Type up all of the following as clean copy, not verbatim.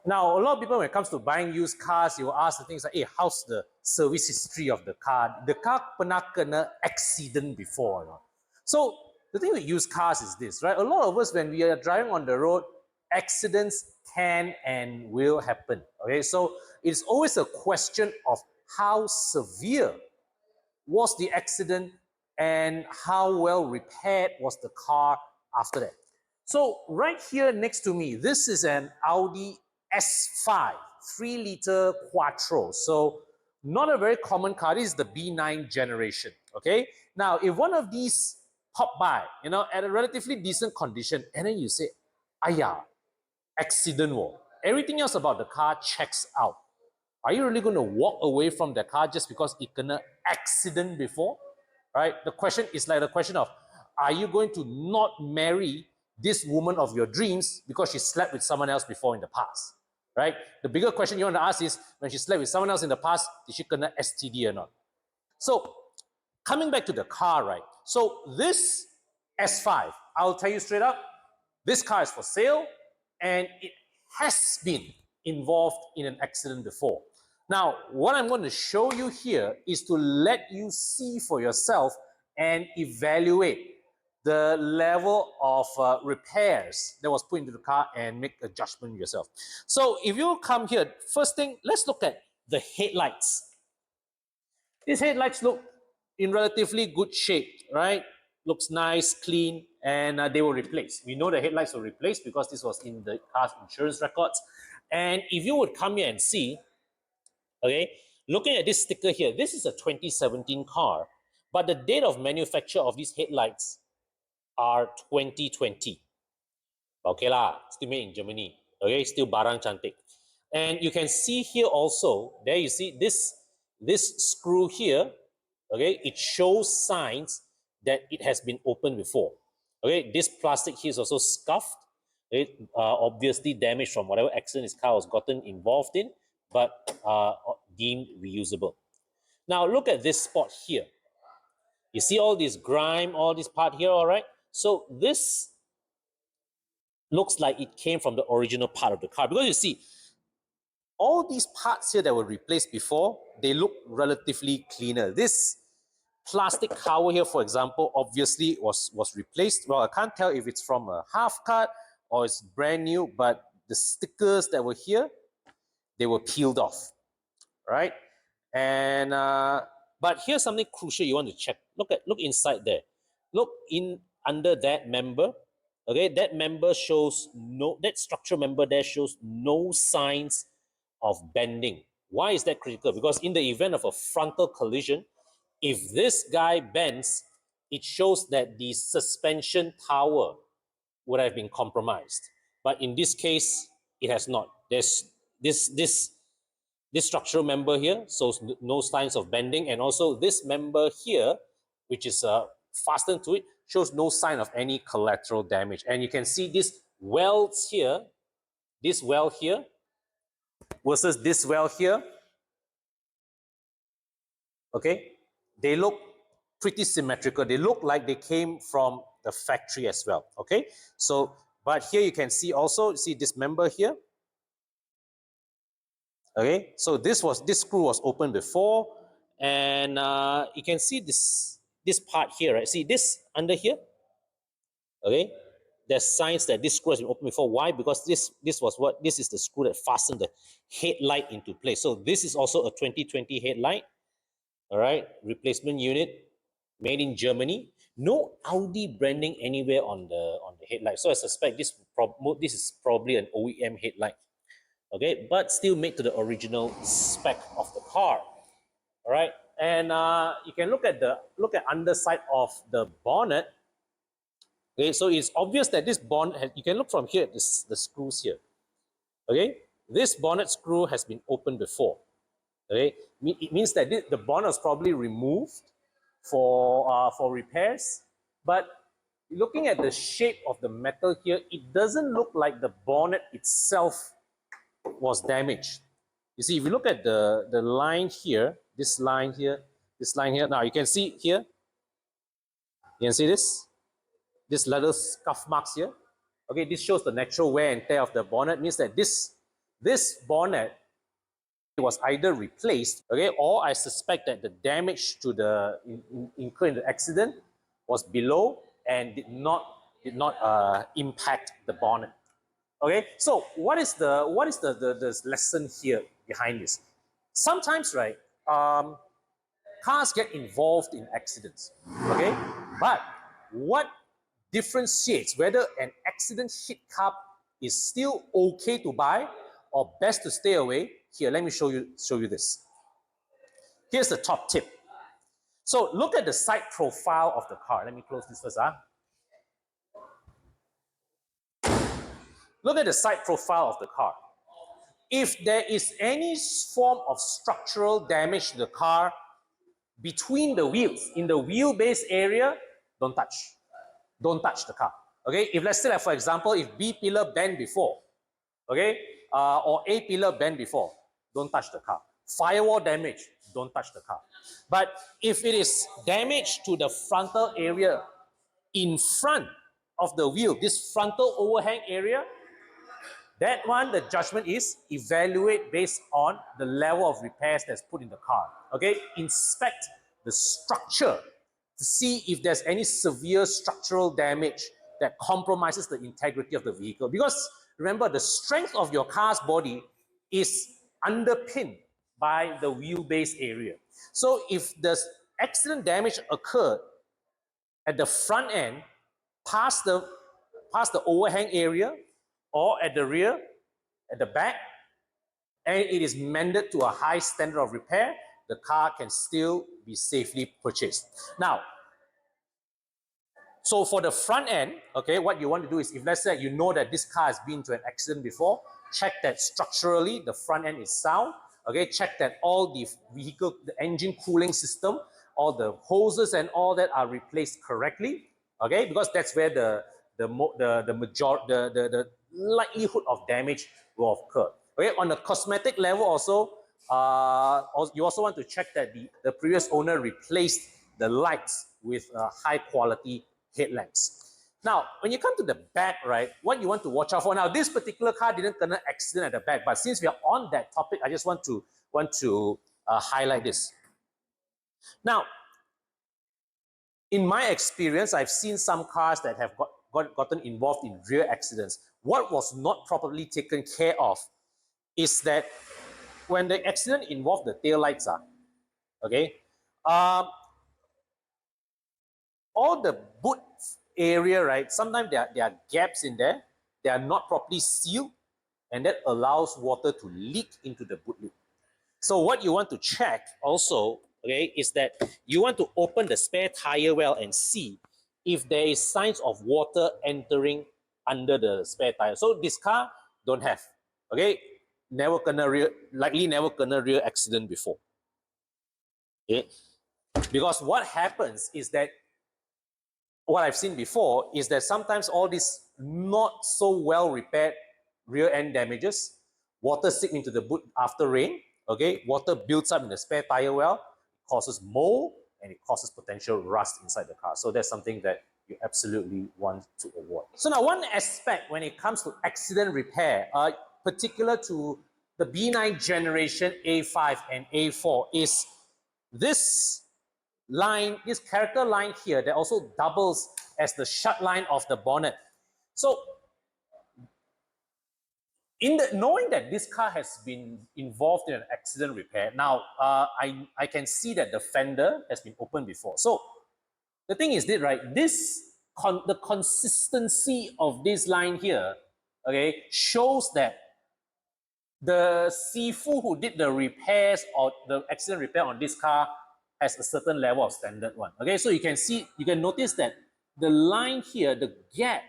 Now, a lot of people, when it comes to buying used cars, you will ask the things like, hey, how's the service history of the car? The car pernah kena accident before. You know? So, the thing with used cars is this, right? A lot of us, when we are driving on the road, accidents can and will happen. Okay, so it's always a question of how severe was the accident and how well repaired was the car after that. So right here next to me, this is an Audi S5 3-liter Quattro. So not a very common car. This is the B9 generation. Okay. Now, if one of these pop by, at a relatively decent condition, and then you say, "Ayah, accident war." Everything else about the car checks out. Are you really going to walk away from the car just because it kena accident before? Right? The question is like the question of, are you going to not marry this woman of your dreams because she slept with someone else before in the past? Right? The bigger question you want to ask is, when she slept with someone else in the past, did she kena STD or not? So, coming back to the car, right? So this S5, I'll tell you straight up, this car is for sale and it has been involved in an accident before. Now, what I'm going to show you here is to let you see for yourself and evaluate the level of repairs that was put into the car and make a judgment yourself. So if you come here, first thing, let's look at the headlights. These headlights look in relatively good shape, right? Looks nice, clean, and they were replaced. We know the headlights were replaced because this was in the car's insurance records. And if you would come here and see, okay, looking at this sticker here, this is a 2017 car, but the date of manufacture of these headlights are 2020. Okay lah, still made in Germany. Okay, still barang cantik. And you can see here also, there you see this screw here, okay, it shows signs that it has been opened before. Okay, this plastic here is also scuffed. It obviously damaged from whatever accident this car was gotten involved in, but deemed reusable. Now look at this spot here. You see all this grime, all this part here, all right? So this looks like it came from the original part of the car, because you see, all these parts here that were replaced before, they look relatively cleaner. This plastic cover here, for example, obviously was replaced. Well, I can't tell if it's from a half cut or it's brand new, but the stickers that were here, they were peeled off, right? And but here's something crucial you want to check. Look inside there. Look in under that member. Okay, that member shows no, that structural member there shows no signs of bending. Why is that critical? Because in the event of a frontal collision, if this guy bends, it shows that the suspension tower would have been compromised. But in this case, it has not. There's this structural member here shows no signs of bending, and also this member here, which is fastened to it, shows no sign of any collateral damage. And you can see these welds here, this weld here versus this weld here. Okay, they look pretty symmetrical. They look like they came from the factory as well. Okay, so but here you can see also, see this member here. Okay, so this screw was open before, and you can see this part here, right? See this under here. Okay, there's signs that this screw has been opened before. Why? Because this is the screw that fastened the headlight into place. So this is also a 2020 headlight. All right, replacement unit, made in Germany. No Audi branding anywhere on the headlight. So I suspect this is probably an OEM headlight. Okay, but still made to the original spec of the car. All right, and you can look at underside of the bonnet. Okay, so it's obvious that this bonnet you can look from here, the screws here. Okay, this bonnet screw has been opened before. Okay, it means that the bonnet was probably removed for repairs. But looking at the shape of the metal here, it doesn't look like the bonnet itself was damaged. You see, if you look at the line here, this line here, now you can see here, you can see this little scuff marks here. Okay, this shows the natural wear and tear of the bonnet. Means that this this bonnet was either replaced, okay, or I suspect that the damage to the incurred in the accident was below and did not impact the bonnet. Okay, so what is the lesson here behind this? Sometimes, right, cars get involved in accidents. Okay, but what differentiates whether an accident hit car is still okay to buy or best to stay away? Here, let me show you this. Here's the top tip. So look at the side profile of the car. Let me close this first. Look at the side profile of the car. If there is any form of structural damage to the car between the wheels, in the wheelbase area, don't touch. Don't touch the car. Okay, if let's say, like, for example, if B pillar bent before, okay, or A pillar bent before, don't touch the car. Firewall damage, don't touch the car. But if it is damage to the frontal area in front of the wheel, this frontal overhang area, that one, the judgment is evaluate based on the level of repairs that's put in the car. Okay, inspect the structure to see if there's any severe structural damage that compromises the integrity of the vehicle. Because remember, the strength of your car's body is underpinned by the wheelbase area. So if the accident damage occurred at the front end, past the overhang area, or at the rear, at the back, and it is mended to a high standard of repair, the car can still be safely purchased. Now, so for the front end, okay, what you want to do is, if let's say you know that this car has been to an accident before, check that structurally the front end is sound. Okay, check that all the vehicle, the engine cooling system, all the hoses and all that are replaced correctly. Okay, because that's where the likelihood of damage will occur. Okay, on the cosmetic level also, you also want to check that the previous owner replaced the lights with high quality headlamps. Now, when you come to the back, right, what you want to watch out for. Now, this particular car didn't get an accident at the back, but since we are on that topic, I just want to highlight this. Now, in my experience, I've seen some cars that have gotten involved in rear accidents. What was not properly taken care of is that when the accident involved the tail lights, okay, all the boot area, right, sometimes there are gaps in there. They are not properly sealed, and that allows water to leak into the boot lid. So what you want to check also, okay, is that you want to open the spare tire well and see if there is signs of water entering under the spare tire. So this car don't have, okay, likely never gonna rear accident before. Okay, because what happens is that what I've seen before is that sometimes all these not so well repaired rear end damages, water seep into the boot after rain, okay, water builds up in the spare tire well, it causes mold and it causes potential rust inside the car. So that's something that you absolutely want to avoid. So now one aspect when it comes to accident repair, particular to the B9 generation A5 and A4, is this line, this character line here, that also doubles as the shut line of the bonnet. So knowing that this car has been involved in an accident repair, now I can see that the fender has been opened before. So the thing is that, right, the consistency of this line here, okay, shows that the Sifu who did the repairs or the accident repair on this car has a certain level of standard one. Okay, so you can notice that the line here, the gap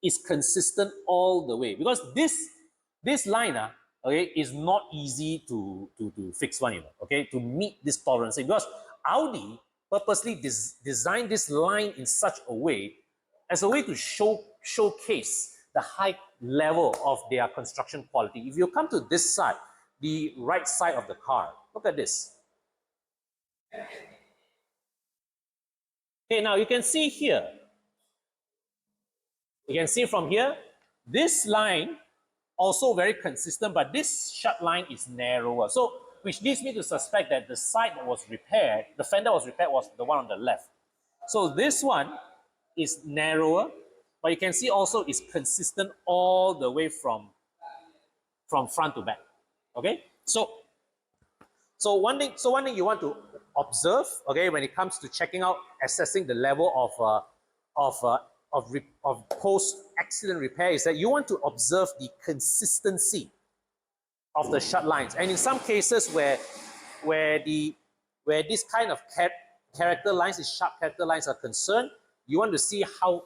is consistent all the way, because this line okay, is not easy to fix one, okay, to meet this tolerance, because Audi purposely designed this line in such a way as a way to showcase the high level of their construction quality. If you come to this side, the right side of the car, look at this. Okay, now you can see here, you can see from here, this line also very consistent, but this shut line is narrower. So, which leads me to suspect that the side that was repaired, the fender was repaired, was the one on the left. So this one is narrower, but you can see also it's consistent all the way from front to back. Okay, so one thing you want to observe, okay, when it comes to checking out, assessing the level of post-accident repair is that you want to observe the consistency of the shut lines. And in some cases where this kind of character lines, these sharp character lines are concerned, you want to see how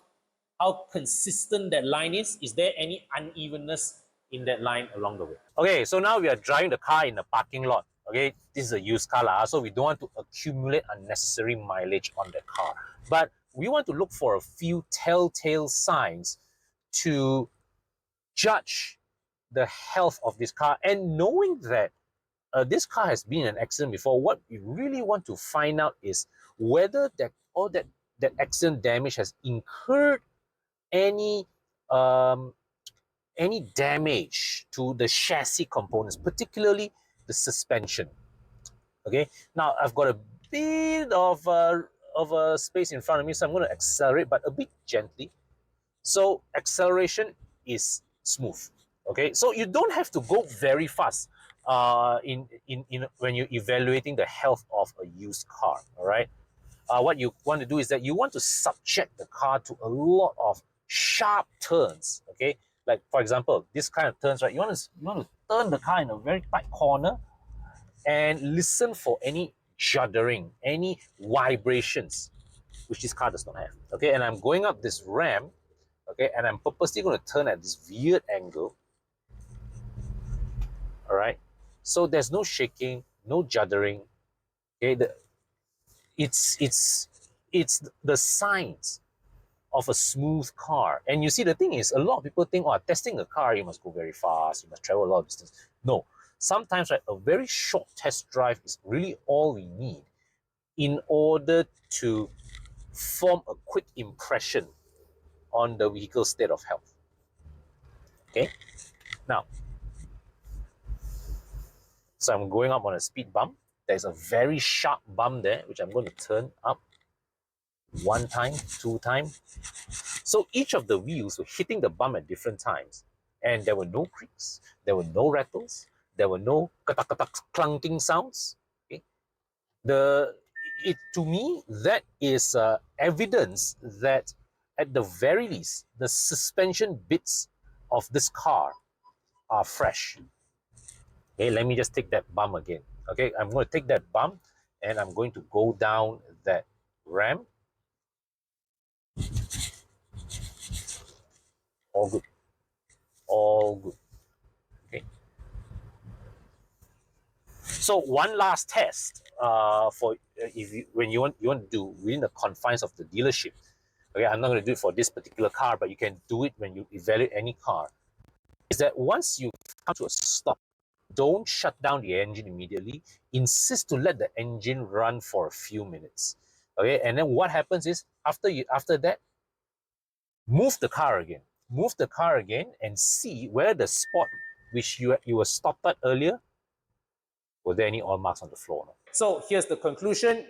consistent that line is. Is there any unevenness in that line along the way? Okay, so now we are driving the car in a parking lot. Okay, this is a used car, so we don't want to accumulate unnecessary mileage on the car. But we want to look for a few telltale signs to judge the health of this car. And knowing that this car has been in an accident before, what we really want to find out is whether that accident damage has incurred any damage to the chassis components, particularly the suspension. Okay, now I've got a bit of a space in front of me, so I'm going to accelerate, but a bit gently. So acceleration is smooth. Okay, so you don't have to go very fast when you're evaluating the health of a used car. All right, what you want to do is that you want to subject the car to a lot of sharp turns. Okay, like for example, this kind of turns, right? You want to turn the car in a very tight corner and listen for any shuddering, any vibrations, which this car does not have. Okay, and I'm going up this ramp. Okay, and I'm purposely going to turn at this weird angle. All right, so there's no shaking, no juddering. Okay, it's the signs of a smooth car. And you see, the thing is, a lot of people think, oh, testing a car, you must go very fast, you must travel a lot of distance. No, sometimes, right, a very short test drive is really all we need in order to form a quick impression on the vehicle's state of health. Okay, now, so I'm going up on a speed bump. There's a very sharp bump there, which I'm going to turn up one time, two times. So each of the wheels were hitting the bump at different times, and there were no creaks, there were no rattles, there were no katak-katak clunking sounds. Okay? To me, that is evidence that at the very least, the suspension bits of this car are fresh. Okay, let me just take that bump again. Okay, I'm going to take that bump and I'm going to go down that ramp. All good. All good. Okay. So one last test for when you want to do within the confines of the dealership. Okay, I'm not going to do it for this particular car, but you can do it when you evaluate any car. Is that once you come to a stop, don't shut down the engine immediately. Insist to let the engine run for a few minutes. Okay, and then what happens is after that, move the car again. Move the car again and see where the spot which you were stopped at earlier, were there any oil marks on the floor? So here's the conclusion.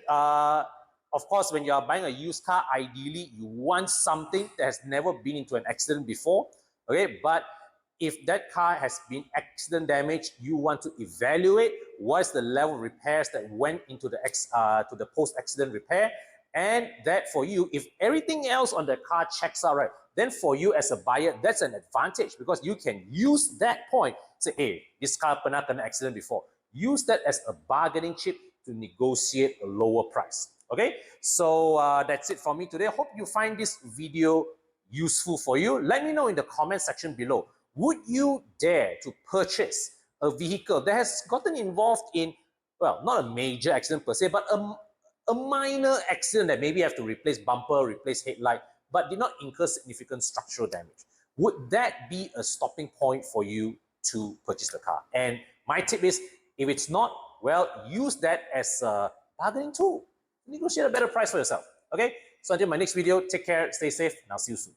Of course, when you are buying a used car, ideally you want something that has never been into an accident before. Okay, but if that car has been accident damaged, you want to evaluate what's the level of repairs that went into the post-accident repair. And that for you, if everything else on the car checks out right, then for you as a buyer, that's an advantage because you can use that point. Say, hey, this car pernah kena accident before. Use that as a bargaining chip to negotiate a lower price. Okay, so that's it for me today. Hope you find this video useful for you. Let me know in the comment section below. Would you dare to purchase a vehicle that has gotten involved in, well, not a major accident per se, but a minor accident that maybe you have to replace bumper, replace headlight, but did not incur significant structural damage? Would that be a stopping point for you to purchase the car? And my tip is, if it's not, well, use that as a bargaining tool. Negotiate a better price for yourself. Okay? So until my next video, take care, stay safe, and I'll see you soon.